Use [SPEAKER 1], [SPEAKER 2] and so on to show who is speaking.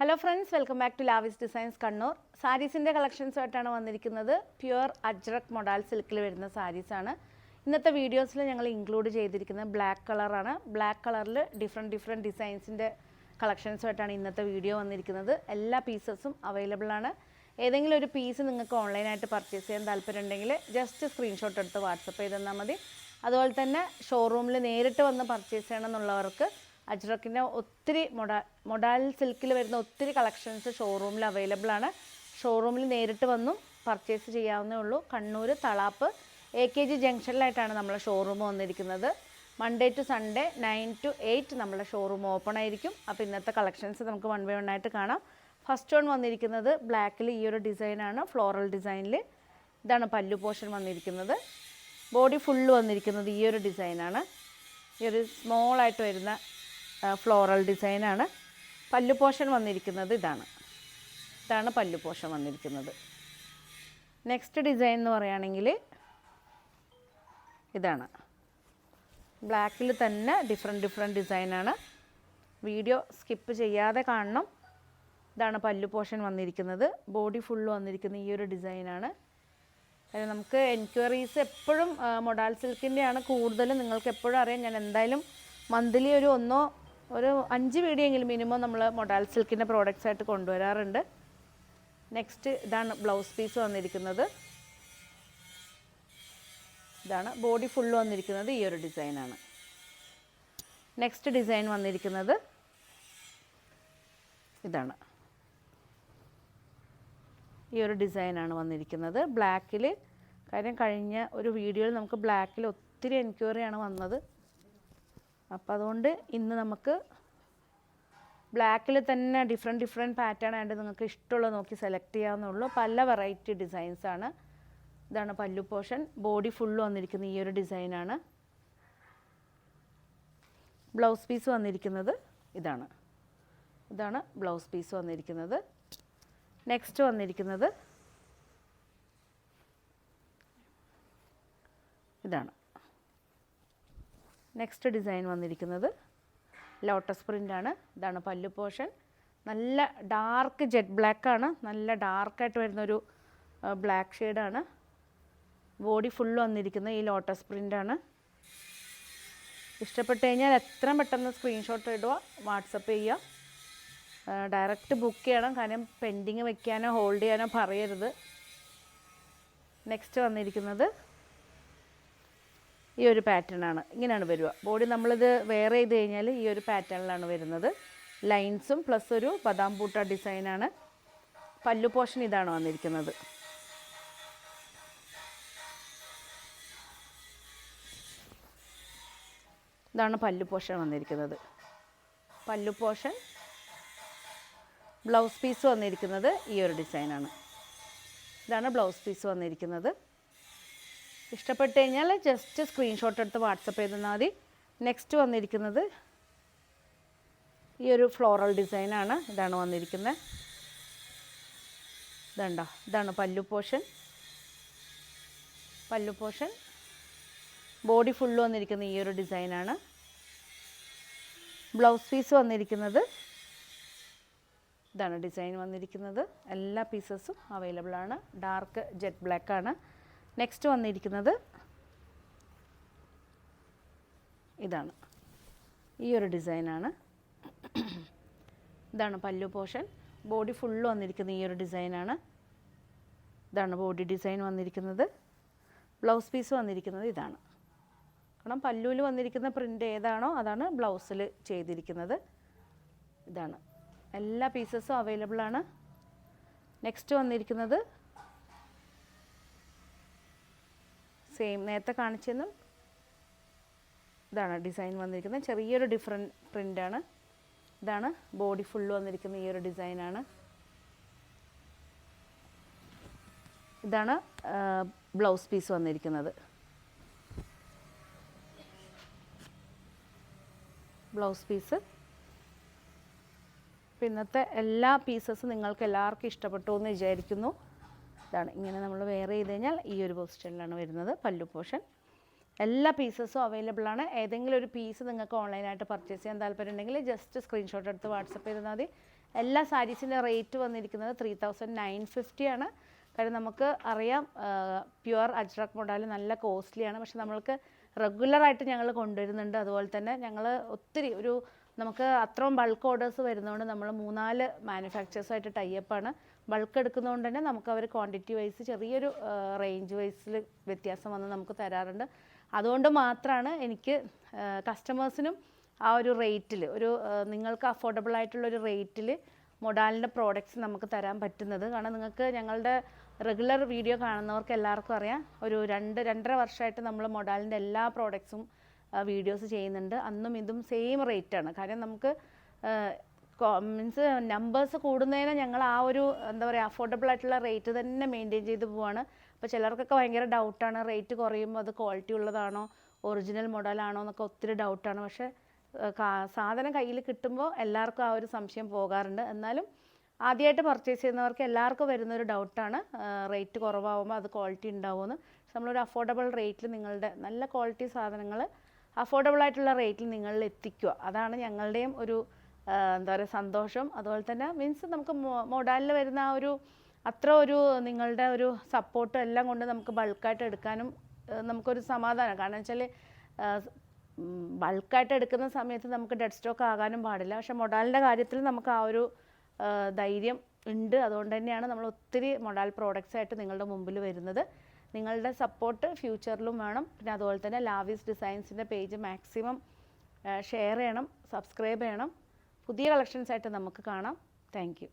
[SPEAKER 1] Hello friends, welcome back to Lavish designs Kannur. സാരീസിൻ്റെ കളക്ഷൻസുമായിട്ടാണ് വന്നിരിക്കുന്നത്. പ്യുവർ അജ്രക് മൊഡാൽ സിൽക്കിൽ വരുന്ന സാരീസാണ് ഇന്നത്തെ വീഡിയോസിൽ ഞങ്ങൾ ഇൻക്ലൂഡ് ചെയ്തിരിക്കുന്നത്. ബ്ലാക്ക് കളറാണ്. ബ്ലാക്ക് കളറിൽ ഡിഫറെൻറ്റ് ഡിസൈൻസിൻ്റെ കളക്ഷൻസുമായിട്ടാണ് ഇന്നത്തെ വീഡിയോ വന്നിരിക്കുന്നത്. എല്ലാ പീസസും അവൈലബിൾ ആണ്. ഏതെങ്കിലും ഒരു പീസ് നിങ്ങൾക്ക് ഓൺലൈനായിട്ട് പർച്ചേസ് ചെയ്യാൻ താല്പര്യമുണ്ടെങ്കിൽ ജസ്റ്റ് സ്ക്രീൻഷോട്ട് എടുത്ത് വാട്സപ്പ് ചെയ്ത് തന്നാൽ മതി. അതുപോലെ തന്നെ ഷോറൂമിൽ നേരിട്ട് വന്ന് പർച്ചേസ് ചെയ്യണമെന്നുള്ളവർക്ക് അജ്രക്കിൻ്റെ ഒത്തിരി മൊഡാൽ സിൽക്കിൽ വരുന്ന ഒത്തിരി കളക്ഷൻസ് ഷോറൂമിൽ അവൈലബിൾ ആണ്. ഷോറൂമിൽ നേരിട്ട് വന്നും പർച്ചേസ് ചെയ്യാവുന്നേ ഉള്ളൂ. കണ്ണൂർ തളാപ്പ് AKG ജംഗ്ഷനിലായിട്ടാണ് നമ്മളെ ഷോറൂം വന്നിരിക്കുന്നത്. മൺഡേ ടു സൺഡേ 9 to 8 നമ്മളെ ഷോറൂം ഓപ്പൺ ആയിരിക്കും. അപ്പോൾ ഇന്നത്തെ കളക്ഷൻസ് നമുക്ക് വൺ ബൈ വൺ ആയിട്ട് കാണാം. ഫസ്റ്റ് വൺ വന്നിരിക്കുന്നത് ബ്ലാക്കിൽ ഈ ഒരു ഡിസൈനാണ്, ഫ്ലോറൽ ഡിസൈനിൽ. ഇതാണ് പല്ലു പോർഷൻ വന്നിരിക്കുന്നത്. ബോഡി ഫുള്ള് വന്നിരിക്കുന്നത് ഈ ഒരു ഡിസൈനാണ്. ഈ ഒരു സ്മോളായിട്ട് വരുന്ന ഫ്ലോറൽ ഡിസൈനാണ്. പല്ലു പോർഷൻ വന്നിരിക്കുന്നത് ഇതാണ് പല്ലു പോർഷൻ വന്നിരിക്കുന്നത്. നെക്സ്റ്റ് ഡിസൈൻ എന്ന് പറയുകയാണെങ്കിൽ ഇതാണ്. ബ്ലാക്കിൽ തന്നെ ഡിഫറെൻറ്റ് ഡിസൈനാണ്. വീഡിയോ സ്കിപ്പ് ചെയ്യാതെ കാണണം. ഇതാണ് പല്ലു പോർഷൻ വന്നിരിക്കുന്നത്. ബോഡി ഫുള്ള് വന്നിരിക്കുന്ന ഈ ഒരു ഡിസൈനാണ്. അതായത് നമുക്ക് എൻക്വയറീസ് എപ്പോഴും മൊഡാൽ സിൽക്കിൻ്റെയാണ് കൂടുതലും. നിങ്ങൾക്ക് എപ്പോഴും അറിയാം, ഞാൻ എന്തായാലും മന്ത്ലി ഒരു 5 വീഡിയോ എങ്കിലും മിനിമം നമ്മൾ മൊഡാൽ സിൽക്കിൻ്റെ പ്രോഡക്റ്റ്സ് ആയിട്ട് കൊണ്ടുവരാറുണ്ട്. നെക്സ്റ്റ് ഇതാണ് ബ്ലൗസ് പീസ് വന്നിരിക്കുന്നത്. ഇതാണ് ബോഡി ഫുള്ള് വന്നിരിക്കുന്നത് ഈ ഒരു ഡിസൈനാണ്. നെക്സ്റ്റ് ഡിസൈൻ വന്നിരിക്കുന്നത് ഇതാണ്. ഈ ഒരു ഡിസൈനാണ് വന്നിരിക്കുന്നത് ബ്ലാക്കിൽ. കാര്യം കഴിഞ്ഞ ഒരു വീഡിയോയിൽ നമുക്ക് ബ്ലാക്കിൽ ഒത്തിരി എൻക്വയറിയാണ് വന്നത്. അപ്പോൾ അതുകൊണ്ട് ഇന്ന് നമുക്ക് ബ്ലാക്കിൽ തന്നെ ഡിഫറെൻറ്റ് പാറ്റേൺ ആയിട്ട് നിങ്ങൾക്ക് ഇഷ്ടമുള്ളത് നോക്കി സെലക്ട് ചെയ്യാവുന്നുള്ളൂ. പല വെറൈറ്റി ഡിസൈൻസാണ്. ഇതാണ് പല്ലു പോർഷൻ. ബോഡി ഫുള്ള് വന്നിരിക്കുന്ന ഈ ഒരു ഡിസൈനാണ്. ബ്ലൗസ് പീസ് വന്നിരിക്കുന്നത് ഇതാണ് ബ്ലൗസ് പീസ് വന്നിരിക്കുന്നത്. നെക്സ്റ്റ് വന്നിരിക്കുന്നത് ഇതാണ്. നെക്സ്റ്റ് ഡിസൈൻ വന്നിരിക്കുന്നത് ലോട്ടസ് പ്രിൻ്റാണ്. ഇതാണ് പല്ലു പോർഷൻ. നല്ല ഡാർക്ക് ജെറ്റ് ബ്ലാക്കാണ്. നല്ല ഡാർക്കായിട്ട് വരുന്നൊരു ബ്ലാക്ക് ഷെയ്ഡാണ്. ബോഡി ഫുള്ള് വന്നിരിക്കുന്ന ഈ ലോട്ടസ് പ്രിൻ്റാണ്. ഇഷ്ടപ്പെട്ട് കഴിഞ്ഞാൽ എത്രയും പെട്ടെന്ന് സ്ക്രീൻഷോട്ട് ഇടുക, വാട്സപ്പ് ചെയ്യുക. ഡയറക്റ്റ് ബുക്ക് ചെയ്യണം. കാരണം പെൻഡിങ് വെക്കാനോ ഹോൾഡ് ചെയ്യാനോ പറയരുത്. നെക്സ്റ്റ് വന്നിരിക്കുന്നത് ഈ ഒരു പാറ്റേണാണ്. ഇങ്ങനെയാണ് വരിക. ബോഡി നമ്മളിത് വെയർ ചെയ്ത് കഴിഞ്ഞാൽ ഈ ഒരു പാറ്റേണിലാണ് വരുന്നത്. ലൈൻസും പ്ലസ് ഒരു ബദാം ബൂട്ട ഡിസൈനാണ്. പല്ലു പോർഷൻ ഇതാണ് വന്നിരിക്കുന്നത്. ഇതാണ് പല്ലു പോർഷൻ വന്നിരിക്കുന്നത്. പല്ലു പോർഷൻ. ബ്ലൗസ് പീസ് വന്നിരിക്കുന്നത് ഈ ഒരു ഡിസൈനാണ്. ഇതാണ് ബ്ലൗസ് പീസ് വന്നിരിക്കുന്നത്. ഇഷ്ടപ്പെട്ട് കഴിഞ്ഞാൽ ജസ്റ്റ് സ്ക്രീൻഷോട്ട് എടുത്ത് വാട്സപ്പ് ചെയ്ത് തന്നാൽ മതി. നെക്സ്റ്റ് വന്നിരിക്കുന്നത് ഈ ഒരു ഫ്ലോറൽ ഡിസൈനാണ്. ഇതാണ് വന്നിരിക്കുന്നത്. ഇതാണ് പല്ലു പോർഷൻ. പല്ലു പോർഷൻ. ബോഡി ഫുള്ള് വന്നിരിക്കുന്ന ഈ ഒരു ഡിസൈനാണ്. ബ്ലൗസ് പീസ് വന്നിരിക്കുന്നത് ഇതാണ് ഡിസൈൻ വന്നിരിക്കുന്നത്. എല്ലാ പീസസും അവൈലബിൾ ആണ്. ഡാർക്ക് ജെറ്റ് ബ്ലാക്കാണ്. നെക്സ്റ്റ് വന്നിരിക്കുന്നത് ഇതാണ്. ഈ ഒരു ഡിസൈനാണ്. ഇതാണ് പല്ലു പോർഷൻ. ബോഡി ഫുള്ള് വന്നിരിക്കുന്ന ഈ ഒരു ഡിസൈനാണ്. ഇതാണ് ബോഡി ഡിസൈൻ വന്നിരിക്കുന്നത്. ബ്ലൗസ് പീസ് വന്നിരിക്കുന്നത് ഇതാണ്. കാരണം പല്ലുവിൽ വന്നിരിക്കുന്ന പ്രിൻ്റ് ഏതാണോ അതാണ് ബ്ലൗസിൽ ചെയ്തിരിക്കുന്നത്. ഇതാണ്. എല്ലാ പീസസും അവൈലബിൾ ആണ്. നെക്സ്റ്റ് വന്നിരിക്കുന്നത് സെയിം നേരത്തെ കാണിച്ചെന്നും ഇതാണ് ഡിസൈൻ വന്നിരിക്കുന്നത്. ചെറിയൊരു ഡിഫറെൻറ്റ് പ്രിൻ്റാണ്. ഇതാണ് ബോഡി ഫുള്ള് വന്നിരിക്കുന്ന ഈ ഒരു ഡിസൈനാണ്. ഇതാണ് ബ്ലൗസ് പീസ് വന്നിരിക്കുന്നത്. Blouse piece. ഇന്നത്തെ എല്ലാ പീസസും നിങ്ങൾക്ക് എല്ലാവർക്കും ഇഷ്ടപ്പെട്ടു എന്ന് വിചാരിക്കുന്നു. ഇതാണ്. ഇങ്ങനെ നമ്മൾ വെയർ ചെയ്ത് കഴിഞ്ഞാൽ ഈ ഒരു പൊസിഷനിലാണ് വരുന്നത് പല്ലു പോർഷൻ. എല്ലാ പീസസും അവൈലബിൾ ആണ്. ഏതെങ്കിലും ഒരു പീസ് നിങ്ങൾക്ക് ഓൺലൈനായിട്ട് പർച്ചേസ് ചെയ്യാൻ താല്പര്യമുണ്ടെങ്കിൽ ജസ്റ്റ് സ്ക്രീൻഷോട്ട് എടുത്ത് വാട്സപ്പ് ചെയ്താൽ മതി. എല്ലാ സാരീസിൻ്റെ റേറ്റ് വന്നിരിക്കുന്നത് 3950 ആണ്. കാര്യം നമുക്ക് അറിയാം പ്യുവർ അജ്രക് മോഡൽ നല്ല കോസ്റ്റ്ലിയാണ്. പക്ഷെ നമ്മൾക്ക് റെഗുലറായിട്ട് ഞങ്ങൾ കൊണ്ടുവരുന്നുണ്ട്. അതുപോലെ തന്നെ ഞങ്ങൾ ഒത്തിരി നമുക്ക് അത്രയും ബൾക്ക് ഓർഡേഴ്സ് വരുന്നതുകൊണ്ട് നമ്മൾ 3-4 മാനുഫാക്ചേഴ്സുമായിട്ട് ടൈപ്പാണ്. ബൾക്ക് എടുക്കുന്നതുകൊണ്ട് തന്നെ നമുക്ക് അവർ ക്വാണ്ടിറ്റി വൈസ് ചെറിയൊരു റേഞ്ച് വൈസിൽ വ്യത്യാസം വന്ന് നമുക്ക് തരാറുണ്ട്. അതുകൊണ്ട് മാത്രമാണ് എനിക്ക് കസ്റ്റമേഴ്സിനും ആ ഒരു റേറ്റിൽ നിങ്ങൾക്ക് അഫോർഡബിൾ ആയിട്ടുള്ളൊരു റേറ്റിൽ മൊഡാലിൻ്റെ പ്രോഡക്റ്റ്സ് നമുക്ക് തരാൻ പറ്റുന്നത്. കാരണം നിങ്ങൾക്ക് ഞങ്ങളുടെ റെഗുലർ വീഡിയോ കാണുന്നവർക്ക് എല്ലാവർക്കും അറിയാം, ഒരു 2-2.5 വർഷമായിട്ട് നമ്മൾ മൊഡാലിൻ്റെ എല്ലാ പ്രോഡക്ട്സും വീഡിയോസ് ചെയ്യുന്നുണ്ട്. അന്നും ഇതും സെയിം റേറ്റാണ്. കാര്യം നമുക്ക് മീൻസ് നമ്പേഴ്സ് കൂടുന്നതിന് ഞങ്ങൾ ആ ഒരു എന്താ പറയുക അഫോർഡബിൾ ആയിട്ടുള്ള റേറ്റ് തന്നെ മെയിൻറ്റെയിൻ ചെയ്ത് പോവാണ്. അപ്പോൾ ചിലർക്കൊക്കെ ഭയങ്കര ഡൗട്ടാണ്, റേറ്റ് കുറയുമ്പോൾ അത് ക്വാളിറ്റി ഉള്ളതാണോ ഒറിജിനൽ മോഡലാണോ എന്നൊക്കെ ഒത്തിരി ഡൗട്ടാണ്. പക്ഷേ സാധനം കയ്യിൽ കിട്ടുമ്പോൾ എല്ലാവർക്കും ആ ഒരു സംശയം പോകാറുണ്ട്. എന്നാലും ആദ്യമായിട്ട് പർച്ചേസ് ചെയ്യുന്നവർക്ക് എല്ലാവർക്കും വരുന്നൊരു ഡൗട്ടാണ് റേറ്റ് കുറവാകുമ്പോൾ അത് ക്വാളിറ്റി ഉണ്ടാവുമെന്ന്. നമ്മളൊരു അഫോർഡബിൾ റേറ്റിൽ നിങ്ങളുടെ നല്ല ക്വാളിറ്റി സാധനങ്ങൾ അഫോർഡബിൾ ആയിട്ടുള്ള റേറ്റിൽ നിങ്ങളിൽ എത്തിക്കുക. അതാണ് ഞങ്ങളുടെയും ഒരു എന്താ പറയുക സന്തോഷം. അതുപോലെ തന്നെ മീൻസ് നമുക്ക് മൊഡാലിൽ വരുന്ന ആ ഒരു നിങ്ങളുടെ ഒരു സപ്പോർട്ടും എല്ലാം കൊണ്ട് നമുക്ക് ബൾക്കായിട്ട് എടുക്കാനും നമുക്കൊരു സമാധാനം. കാരണം വെച്ചാൽ ബൾക്കായിട്ട് എടുക്കുന്ന സമയത്ത് നമുക്ക് ഡെഡ് സ്റ്റോക്ക് ആകാനും പാടില്ല. പക്ഷെ മൊഡാലിൻ്റെ കാര്യത്തിൽ നമുക്ക് ആ ഒരു ധൈര്യം ഉണ്ട്. അതുകൊണ്ട് തന്നെയാണ് നമ്മൾ ഒത്തിരി മൊഡാൽ പ്രോഡക്റ്റ്സ് ആയിട്ട് നിങ്ങളുടെ മുമ്പിൽ വരുന്നത്. നിങ്ങളുടെ സപ്പോർട്ട് ഫ്യൂച്ചറിലും വേണം. പിന്നെ അതുപോലെ തന്നെ ലാവിസ് ഡിസൈൻസിൻ്റെ പേജ് മാക്സിമം ഷെയർ ചെയ്യണം, സബ്സ്ക്രൈബ് ചെയ്യണം. പുതിയ കളക്ഷൻസ് ആയിട്ട് നമുക്ക് കാണാം. Thank you.